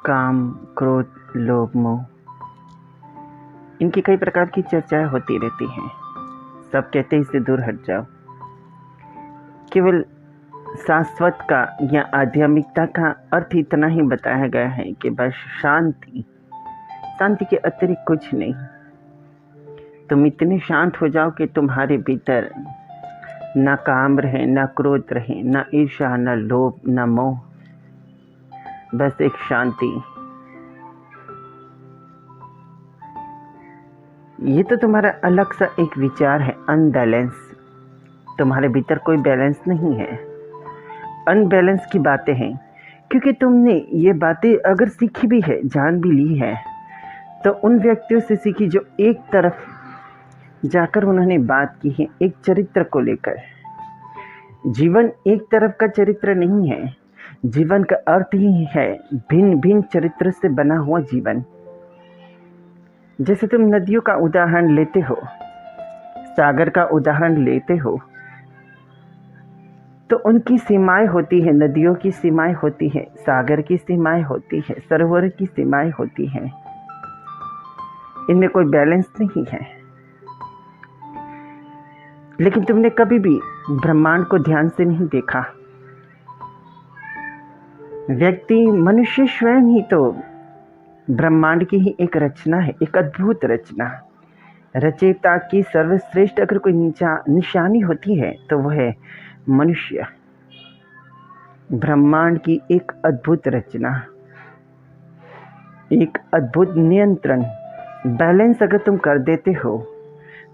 काम, क्रोध, लोभ, मोह, इनकी कई प्रकार की चर्चाएं होती रहती हैं। सब कहते हैं इससे दूर हट जाओ। केवल शाश्वत का या आध्यात्मिकता का अर्थ इतना ही बताया गया है कि बस शांति, शांति के अतिरिक्त कुछ नहीं। तुम इतने शांत हो जाओ कि तुम्हारे भीतर ना काम रहे, ना क्रोध रहे, ना ईर्ष्या, ना लोभ, ना मोह, बस एक शांति। ये तो तुम्हारा अलग सा एक विचार है, अनबैलेंस। तुम्हारे भीतर कोई बैलेंस नहीं है, अनबैलेंस की बातें हैं। क्योंकि तुमने ये बातें अगर सीखी भी है, जान भी ली है, तो उन व्यक्तियों से सीखी जो एक तरफ जाकर उन्होंने बात की है, एक चरित्र को लेकर। जीवन एक तरफ का चरित्र नहीं है। जीवन का अर्थ ही है भिन्न भिन्न चरित्र से बना हुआ जीवन। जैसे तुम नदियों का उदाहरण लेते हो, सागर का उदाहरण लेते हो, तो उनकी सीमाएं होती है। नदियों की सीमाएं होती है, सागर की सीमाएं होती है, सरोवर की सीमाएं होती हैं। इनमें कोई बैलेंस नहीं है। लेकिन तुमने कभी भी ब्रह्मांड को ध्यान से नहीं देखा। व्यक्ति, मनुष्य स्वयं ही तो ब्रह्मांड की ही एक रचना है, एक अद्भुत रचना। रचयिता की सर्वश्रेष्ठ अगर कोई निशानी होती है तो वह है मनुष्य। ब्रह्मांड की एक अद्भुत रचना, एक अद्भुत नियंत्रण, बैलेंस अगर तुम कर देते हो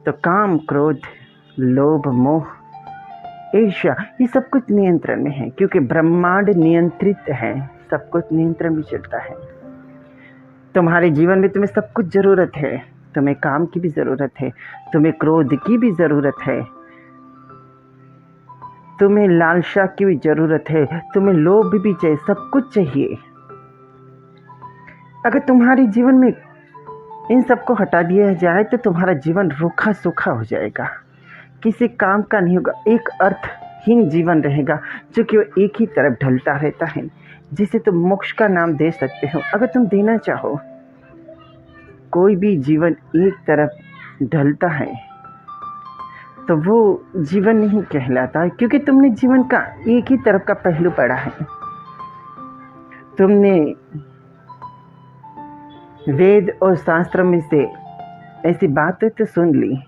तो काम, क्रोध, लोभ, मोह, ईर्ष्या, ये सब कुछ नियंत्रण में है। क्योंकि ब्रह्मांड नियंत्रित है, सब कुछ नियंत्रण में चलता है। तुम्हारे जीवन में तुम्हें सब कुछ जरूरत है। तुम्हें काम की भी जरूरत है, तुम्हें क्रोध की भी जरूरत है, तुम्हें लालसा की भी जरूरत है, तुम्हें लोभ भी चाहिए, सब कुछ चाहिए। अगर तुम्हारे जीवन में इन सबको हटा दिया जाए तो तुम्हारा जीवन रूखा सूखा हो जाएगा, किसी काम का नहीं होगा, एक अर्थहीन जीवन रहेगा जो कि वो एक ही तरफ ढलता रहता है, जिसे तुम मोक्ष का नाम दे सकते हो। अगर तुम देना चाहो, कोई भी जीवन एक तरफ ढलता है तो वो जीवन नहीं कहलाता, क्योंकि तुमने जीवन का एक ही तरफ का पहलू पढ़ा है। तुमने वेद और शास्त्र में से ऐसी बातें तो सुन ली,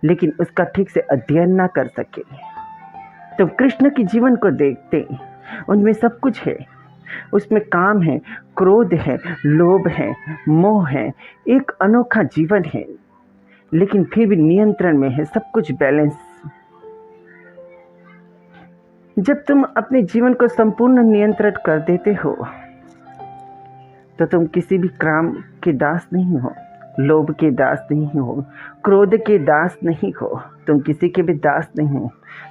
लेकिन उसका ठीक से अध्ययन ना कर सके। तुम कृष्ण के जीवन को देखते, उनमें सब कुछ है। उसमें काम है, क्रोध है, लोभ है, मोह है, एक अनोखा जीवन है, लेकिन फिर भी नियंत्रण में है, सब कुछ बैलेंस। जब तुम अपने जीवन को संपूर्ण नियंत्रित कर देते हो तो तुम किसी भी काम के दास नहीं हो, लोभ के दास नहीं हो, क्रोध के दास नहीं हो, तुम किसी के भी दास नहीं हो।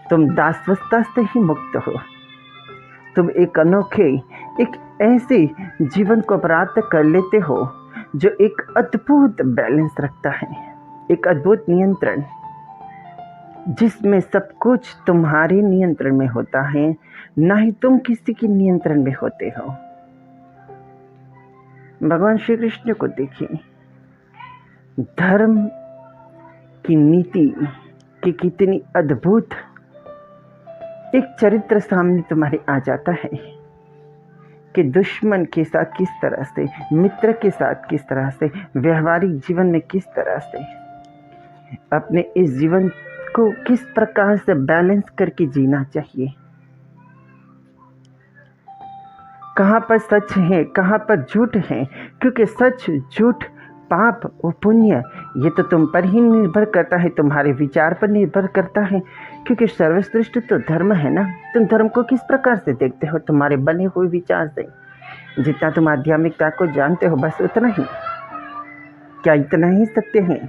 तुम दासवस्था से ही मुक्त हो। तुम एक अनोखे, एक ऐसे जीवन को प्राप्त कर लेते हो जो एक अद्भुत बैलेंस रखता है, एक अद्भुत नियंत्रण, जिसमें सब कुछ तुम्हारे नियंत्रण में होता है, ना ही तुम किसी के नियंत्रण में होते हो। भगवान श्री कृष्ण को देखिए, धर्म की नीति की कितनी अद्भुत एक चरित्र सामने तुम्हारे आ जाता है कि दुश्मन के साथ किस तरह से, मित्र के साथ किस तरह से, व्यवहारिक जीवन में किस तरह से, अपने इस जीवन को किस प्रकार से बैलेंस करके जीना चाहिए। कहाँ पर सच है, कहाँ पर झूठ है, क्योंकि सच, झूठ, पाप और पुण्य ये तो तुम पर ही निर्भर करता है, तुम्हारे विचार पर निर्भर करता है। क्योंकि सर्वश्रेष्ठ तो धर्म है ना। तुम धर्म को किस प्रकार से देखते हो, तुम्हारे बने हुए विचार से। जितना तुम आध्यात्मिकता को जानते हो बस उतना ही। क्या इतना ही सत्य है?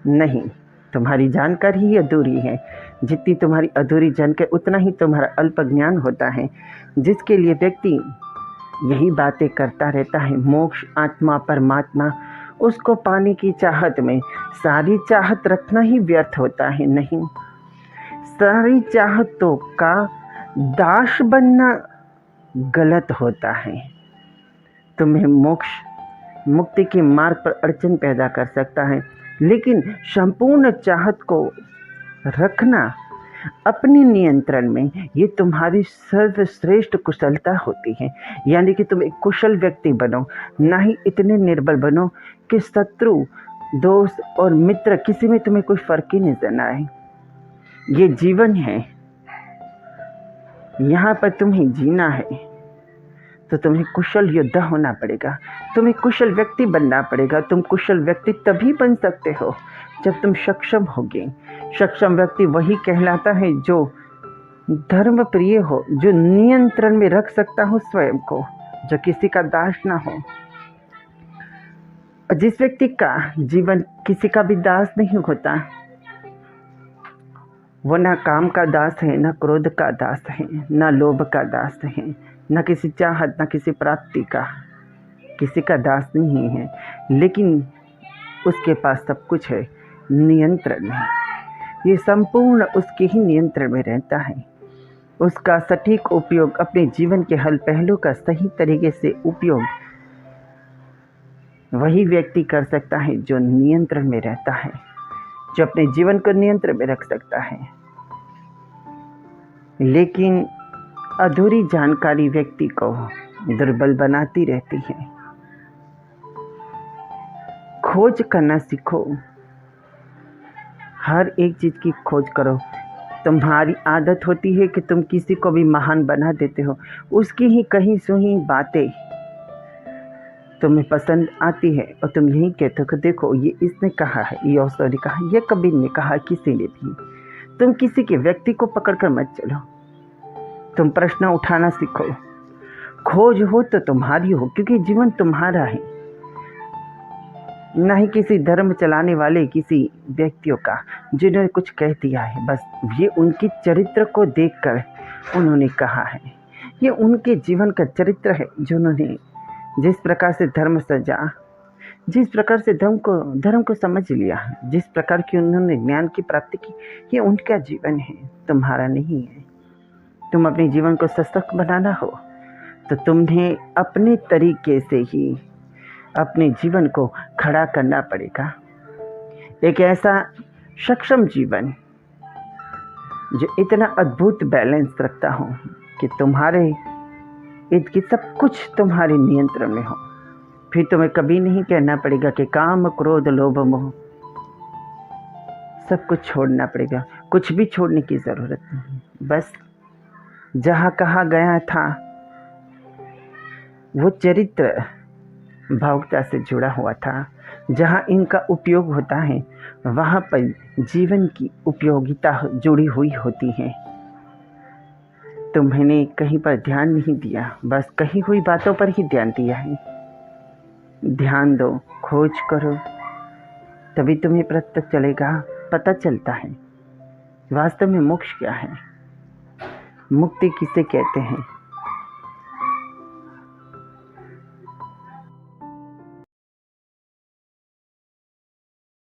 नहीं, तुम्हारी जानकारी ही अधूरी है। जितनी तुम्हारी अधूरी जानकारी उतना ही तुम्हारा अल्प ज्ञान होता है, जिसके लिए व्यक्ति यही बातें करता रहता है, मोक्ष, आत्मा, परमात्मा, उसको पाने की चाहत में सारी चाहत रखना ही व्यर्थ होता है। नहीं, सारी चाहतों का दास बनना गलत होता है। तुम्हें मोक्ष मुक्ति के मार्ग पर अड़चन पैदा कर सकता है। लेकिन संपूर्ण चाहत को रखना अपने नियंत्रण में, ये तुम्हारी सर्वश्रेष्ठ कुशलता होती है। यानी कि तुम एक कुशल व्यक्ति बनो, ना ही इतने निर्बल बनो कि शत्रु, दोस्त और मित्र किसी में तुम्हें कोई फर्क ही नजर न आए। ये जीवन है, यहाँ पर तुम्हें जीना है, तो तुम्हें कुशल योद्धा होना पड़ेगा, तुम्हें कुशल व्यक्ति बनना पड़ेगा। तुम कुशल व्यक्ति तभी बन सकते हो जब तुम सक्षम होगे। सक्षम व्यक्ति वही कहलाता है जो धर्म प्रिय हो, जो नियंत्रण में रख सकता हो स्वयं को, जो किसी का दास ना हो। जिस व्यक्ति का जीवन किसी का भी दास नहीं होता, वो ना काम का दास है, ना क्रोध का दास है, ना लोभ का दास है, ना किसी चाहत, ना किसी प्राप्ति का, किसी का दास नहीं है। लेकिन उसके पास सब कुछ है, नियंत्रण है। ये संपूर्ण उसके ही नियंत्रण में रहता है। उसका सटीक उपयोग, अपने जीवन के हर पहलू का सही तरीके से उपयोग वही व्यक्ति कर सकता है जो नियंत्रण में रहता है, जो अपने जीवन को नियंत्रण में रख सकता है। लेकिन अधूरी जानकारी व्यक्ति को दुर्बल बनाती रहती है। खोज करना सीखो, हर एक चीज की खोज करो। तुम्हारी आदत होती है कि तुम किसी को भी महान बना देते हो, उसकी ही कहीं सुनी बातें तुम्हें पसंद आती है और तुम यही कहते हो कि देखो ये इसने कहा है, ये औसत ने कहा, ये कबीर ने कहा, किसी ने भी। तुम किसी के व्यक्ति को पकड़कर मत चलो, तुम प्रश्न उठाना सीखो। खोज हो तो तुम्हारी हो, क्योंकि जीवन तुम्हारा है, ना ही किसी धर्म चलाने वाले किसी व्यक्तियों का जिन्होंने कुछ कह दिया है। बस ये उनकी चरित्र को देखकर उन्होंने कहा है, ये उनके जीवन का चरित्र है, जिन्होंने जिस प्रकार से धर्म सजा, जिस प्रकार से धर्म को समझ लिया, जिस प्रकार की उन्होंने ज्ञान की प्राप्ति की, ये उनका जीवन है, तुम्हारा नहीं है। तुम अपने जीवन को सशक्त बनाना हो तो तुम्हें अपने तरीके से ही अपने जीवन को खड़ा करना पड़ेगा। एक ऐसा सक्षम जीवन जो इतना अद्भुत बैलेंस रखता हो कि तुम्हारे इर्द गिर्द सब कुछ तुम्हारे नियंत्रण में हो। फिर तुम्हें कभी नहीं कहना पड़ेगा कि काम, क्रोध, लोभ, मोह सब कुछ छोड़ना पड़ेगा। कुछ भी छोड़ने की ज़रूरत नहीं। बस जहाँ कहा गया था वो चरित्र भावुकता से जुड़ा हुआ था। जहाँ इनका उपयोग होता है वहाँ पर जीवन की उपयोगिता जुड़ी हुई होती है। तुम्हें कहीं पर ध्यान नहीं दिया, बस कही हुई बातों पर ही ध्यान दिया है। ध्यान दो, खोज करो, तभी तुम्हें पता चलता है वास्तव में मोक्ष क्या है, मुक्ति किसे कहते हैं।